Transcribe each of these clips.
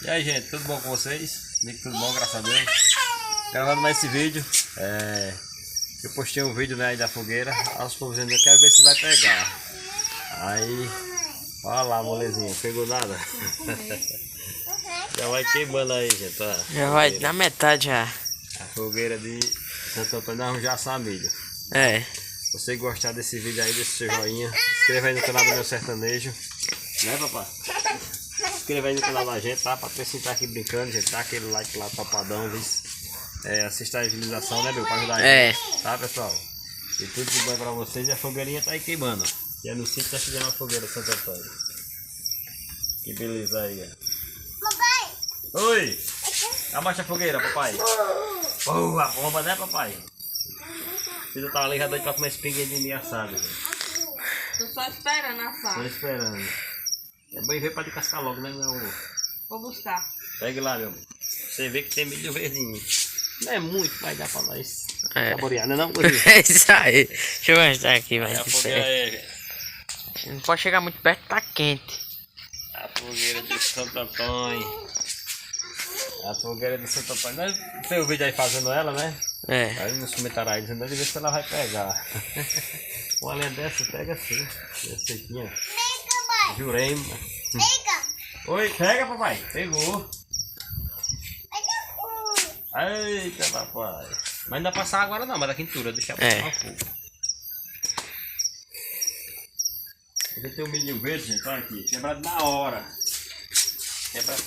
E aí, gente, tudo bom com vocês? Comigo tudo bom, graças a Deus. Gravando mais esse vídeo. Eu postei um vídeo, né, aí da fogueira. Aos povos dizendo, eu quero ver se vai pegar. Aí, olha lá, molezinha, pegou nada. Já vai queimando aí, gente. Ó, já vai na metade já. A fogueira de Santo Antônio da Jaçamilho. É. Se você gostar desse vídeo aí, desse seu joinha, inscreva aí no canal do Meu Sertanejo. Né, papai? Inscreva aí no canal da gente, tá? Pra você estar aqui brincando, gente. Dá aquele like lá, topadão, viu? Assista a agilização, né, meu? Pra ajudar a gente. Tá, pessoal? E tudo de bom pra vocês. E a fogueirinha tá aí queimando. E é no sítio tá chegando a fogueira Santo Antônio. Que beleza aí, ó. Papai! Oi! Abaixa a fogueira, papai. Boa, a bomba, né, papai? O filho tá ali já doido pra comer esse pinguim de mim assado, gente. Tô só esperando assar. Tô esperando. É bom ver pra descascar logo, né, meu amor? Vou buscar. Pegue lá, meu amor. Você vê que tem milho verdinho. Não é muito, mas dá pra nós saborear, não é não? É isso aí. Deixa eu mostrar aqui, A fogueira é... Não pode chegar muito perto, tá quente. A fogueira de Santo Antônio. A fogueira de Santo Antônio. Nós tem o vídeo aí fazendo ela, né? É. Aí nos comentários aí dizendo, ver se ela vai pegar. Uma linha dessa pega assim. Essa aqui, ó. Jurema. Oi, pega, papai. Pegou. Eita, papai. Mas não dá pra passar agora não, mas da quintura, deixa eu passar o fogo. Aqui tem um milho verde, gente, olha aqui. Quebrado na hora. Quebrado.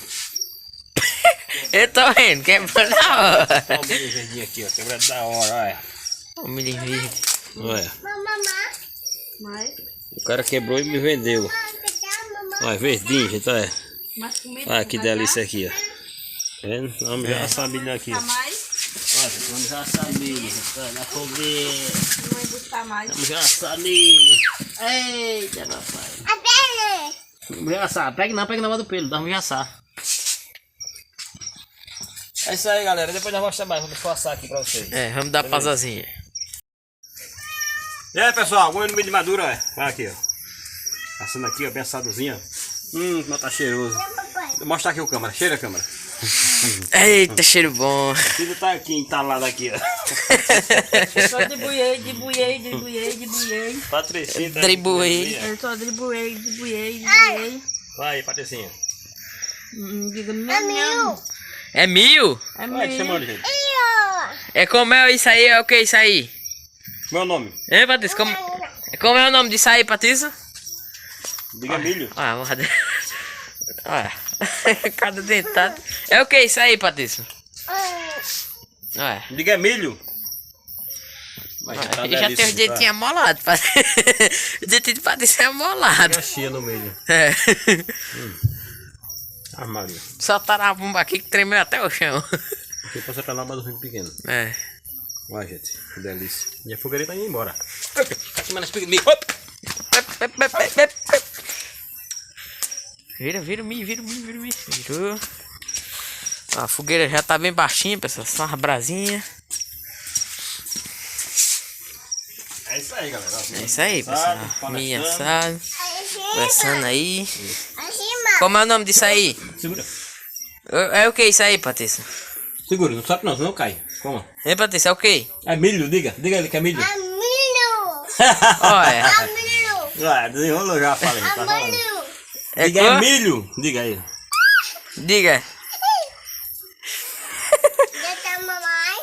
Eu tô vendo, quebrou na hora. Olha o milho verdinho aqui, ó. Quebrado na hora, olha. O milho verde. Olha. Mas, O cara quebrou e me vendeu. Olha, verdinho, gente, olha. mas comida. Olha que delícia aqui, ó. Tá vendo? Vamos já assar milho aqui, ó. Mais? Olha, vamos já assar milho, gente, olha, na fogueira. Vou buscar mais. Vamos já assar milho. Eita, papai. Vamos já assar. Pega não mão do pelo, vamos já assar. É isso aí, galera. Depois nós vamos mostrar mais. Vamos assar aqui pra vocês. Vamos dar pausazinha. E aí, pessoal, agora no milho maduro, ó. Olha aqui, ó. Assando aqui, ó, bem assadozinho, ó. Como tá cheiroso. Vou mostrar aqui o câmera. Cheira a câmera. Eita, cheiro bom. O filho tá aqui, entalado aqui, ó. Só dribuei. Patricinha tá Dribuei. Eu só dribuei. Vai, Patricinha. Diga meu. É mil? É Vai, te meu. chamando, gente. É como é isso aí? É o que isso aí? Meu nome. Hein, Patrícia? Como é o nome disso aí, Patrícia? Diga milho. Olha, cada dentado. É o que isso aí, Patrícia? Olha. Diga milho. Mas tá Já tem os delícia, dentinhos amolados. O dentinho de Patrícia é amolado. tá? Chia no milho. É. Armário. Soltaram a bomba aqui que tremeu até o chão. Aqui passa pra lá, mas um rio pequeno. É. Olha, gente, que delícia. E a fogueira tá indo embora. Tá queimando as pigas de milho. Vira o milho. Virou. A fogueira já tá bem baixinha, pessoal. Só uma brasinha. É isso aí, galera. É isso aí, pessoal. Milho assado. Conversando aí. Acima. Como é o nome disso aí? Segura. É o que isso aí, Patrícia? Segura, não sobe não, senão cai. Como? Hein, Patrícia? É o que? É milho, diga. Diga ele que é milho. Amilho. Olha. Amilho. Ah, desenrolou já, falei. Tá falando. Amilho. Diga é milho. Diga aí. Diga. Deixa a mamãe.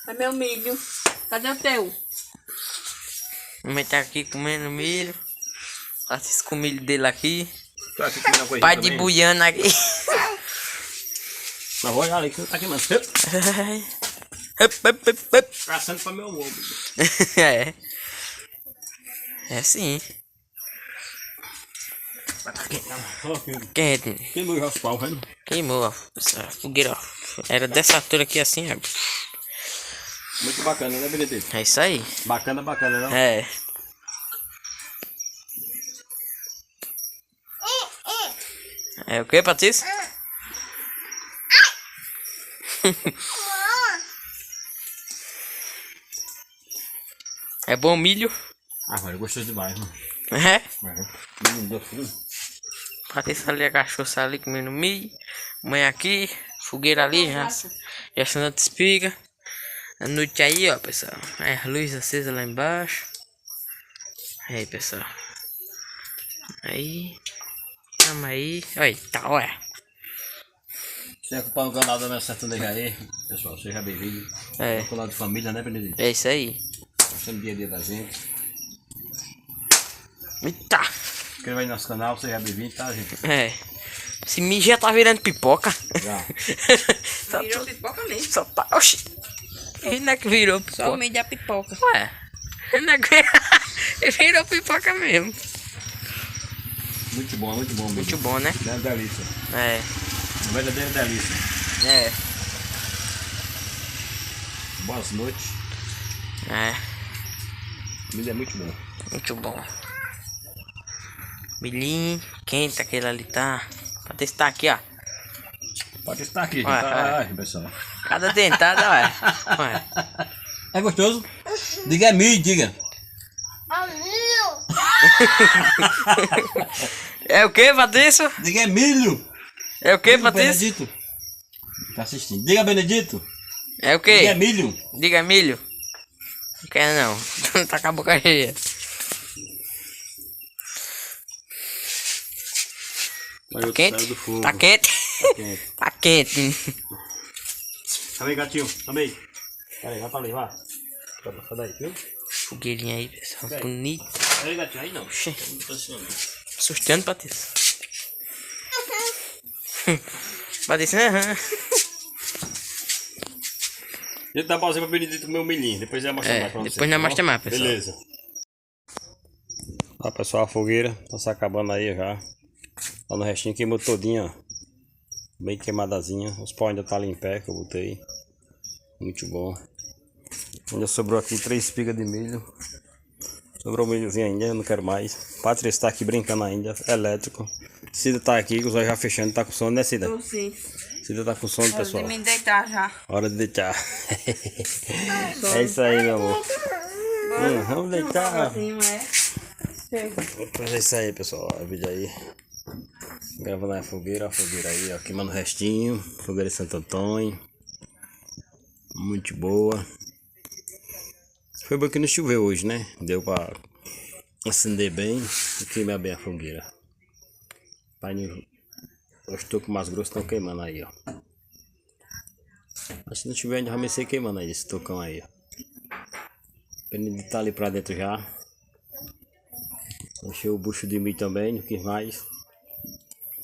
É meu milho. Cadê o teu? Mamãe tá aqui comendo milho. Patrícia com o milho dele aqui. Tô aqui comendo uma coisinha Pai de também. buiana aqui. Mas vou olhar ali que tá queimando. Caçando pra meu ovo. É. É sim. Vai tá quente, não. Quente. Queimou já os pau, vendo? Queimou, ó. Essa fogueira, ó. Era dessa altura aqui assim, ó. Muito bacana, né, Benedito? É isso aí. Bacana, não? É. É o que, Patrícia? É bom milho? Ah, velho, gostoso demais, mano. É? Não deu frio. Patrícia ali, a cachorra ali comendo milho. Mãe aqui, fogueira ali, já acendendo a espiga. A noite aí, ó, pessoal. É, a luz acesa lá embaixo. Aí, pessoal. Aí. Tamo aí. Eita, olha. Você acompanha o canal da minha sertaneja aí, pessoal, seja bem-vindo. É. É o canal de família, né, Benedito? É isso aí. Mostrando o dia a dia da gente. Eita. Se inscreva aí no nosso canal, seja bem-vindo, tá, gente? É. Esse milho já tá virando pipoca. Já. Só, Virou pipoca mesmo. só tá. Oxi. Não é que virou pipoca. Só o meio da pipoca. Ué. Não é que virou pipoca mesmo. Muito bom mesmo. Muito bom, né? É uma delícia. É. Uma verdadeira delícia. É. Boas noites. É. Comida é muito bom. Muito bom. Milhinho quente, aquele ali tá. Pra testar aqui, ó. Pode estar aqui, Ué, tá, pessoal. Cada dentada, ué. É gostoso? Diga milho, diga. Amigo. É o que, Patrício? Diga milho. É o que, Patrício? Benedito. Tá assistindo. Diga Benedito. É o Diga que? milho. Diga milho. Não quer não. Tá com a boca cheia. Tá quente? Do fogo. Tá quente? Quente. Tá quente. Calma aí, gatinho. Calma aí. Pera aí, vai pra ali, vai. Sai daí, viu? Fogueirinha aí, pessoal. Bonito. Pera aí, gatinho. Aí não. Oxê. Não tô assim, não. Assustando, Patrícia. Patrícia, aham. Deixa eu dar pausa pra Benedito comer um milhinho. Depois eu mostro mais pra vocês. Depois nós mostra mais, pessoal. Beleza. Ó, pessoal, a fogueira tá se acabando aí já. Tá no restinho, queimou todinha, ó. Bem queimadazinha. Os pau ainda tá ali em pé que eu botei. Muito bom. Ainda sobrou aqui 3 espigas de milho. Sobrou milhozinho ainda, eu não quero mais. Patrícia tá aqui brincando ainda, elétrico. Cida tá aqui, com os olhos já fechando, tá com sono, né, Cida? Tô sim. Cida tá com sono, Hora de pessoal. me deitar já. Hora de deitar. É isso aí, meu amor. Vamos deitar. Sozinho, é. Pois é isso aí, pessoal. Olha o vídeo aí. Gravando a fogueira aí, ó. Queimando o restinho. Fogueira de Santo Antônio. Muito boa. Foi bom que não choveu hoje, né? Deu pra acender bem e queimar bem a fogueira. Os tocos mais grossos estão queimando aí, ó. Mas se não tiver, ainda comecei queimando aí, esse tocão aí, ó. O Benedito tá ali pra dentro já. Encheu o bucho de milho também, não quis mais.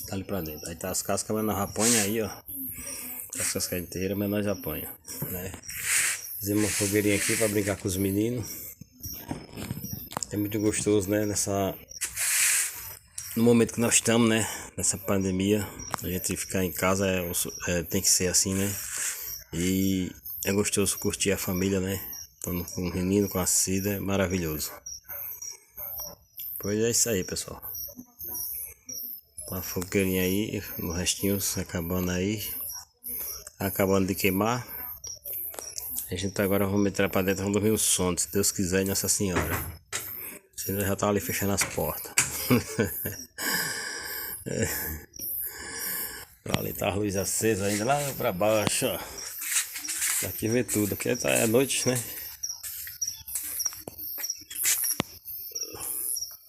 Tá ali pra dentro. Aí tá as cascas, mas nós apanha aí, ó. As cascas inteiras, mas nós apanha, né? Fizemos uma fogueirinha aqui pra brincar com os meninos. É muito gostoso, né? No momento que nós estamos, né? Nessa pandemia, a gente ficar em casa tem que ser assim, né? E é gostoso curtir a família, né? Estando com o menino, com a Cida, é maravilhoso. Pois é isso aí, pessoal. Uma fogueirinha aí, no restinho acabando aí. Acabando de queimar. A gente agora vamos entrar pra dentro, vamos dormir um sono, se Deus quiser, e Nossa Senhora. Você já tá ali fechando as portas. Ali tá a luz acesa ainda lá pra baixo, ó. Aqui vê tudo, aqui é noite, né?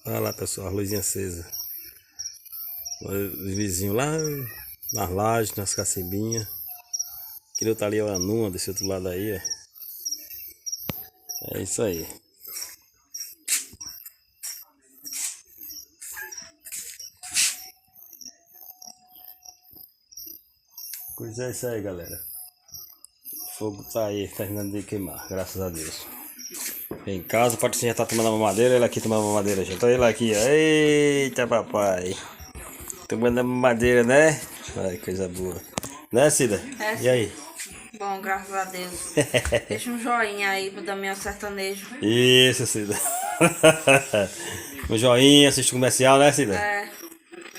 Olha lá, pessoal, a luzinha acesa. Os vizinhos lá nas lajes, nas cacimbinhas. Aquele outro ali é o Anuma, desse outro lado aí, ó. É isso aí. Pois é isso aí, galera. O fogo tá aí, terminando de queimar, graças a Deus. Em casa, o Patricinho já tá tomando a mamadeira, ele aqui tomando a mamadeira, gente. Olha ele aqui, ó. Eita, papai. Tomando a mamadeira, né? Ai, coisa boa. Né, Cida? É, e aí? Bom, graças a Deus. Deixa um joinha aí pro Damião Sertanejo. Isso, Cida. Um joinha, assiste o comercial, né, Cida? É.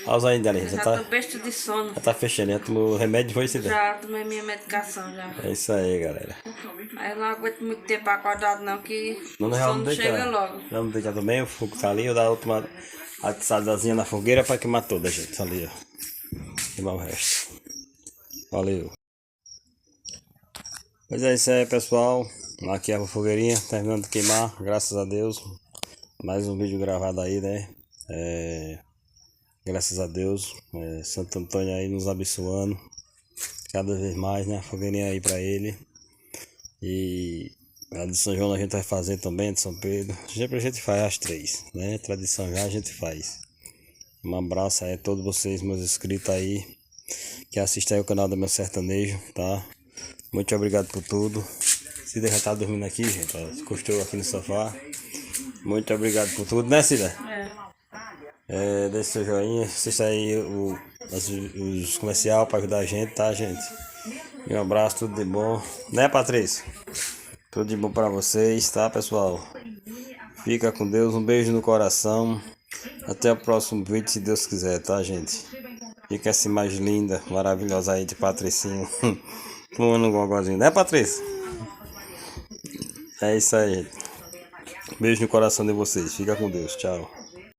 Olha os olhinhos dela aí, Já já tô besta de sono. tá fechando, já tomou remédio, foi, Cida? Já tomei minha medicação já. É isso aí, galera. Aí eu não aguento muito tempo acordado não, que Não, o já sono vamos deitar. chega logo. Já vamos deitar também, o fogo tá ali, eu da última atiçadazinha na fogueira pra queimar toda, gente. Ali, ó. Queimar o resto. Valeu. Pois é isso aí, pessoal. Aqui é a fogueirinha terminando de queimar, graças a Deus. Mais um vídeo gravado aí, né? Graças a Deus. Santo Antônio aí nos abençoando. Cada vez mais, né? A fogueirinha aí pra ele. E a de São João a gente vai fazer também, de São Pedro. Sempre a gente faz as 3, né? Tradição já a gente faz. Um abraço aí a todos vocês, meus inscritos aí, que assistem aí o canal do Meu Sertanejo, tá? Muito obrigado por tudo. Cida já tá dormindo aqui, gente, ó, encostou aqui no sofá. Muito obrigado por tudo, né, Cida? Deixe seu joinha, assista aí os comercial para ajudar a gente, tá, gente? E um abraço, tudo de bom. Né, Patrícia? Tudo de bom para vocês, tá, pessoal? Fica com Deus, um beijo no coração. Até o próximo vídeo, se Deus quiser, tá, gente? Fica assim mais linda, maravilhosa aí de Patricinho. Fumando um gogozinho, né, Patrícia? É isso aí, gente. Beijo no coração de vocês. Fica com Deus. Tchau.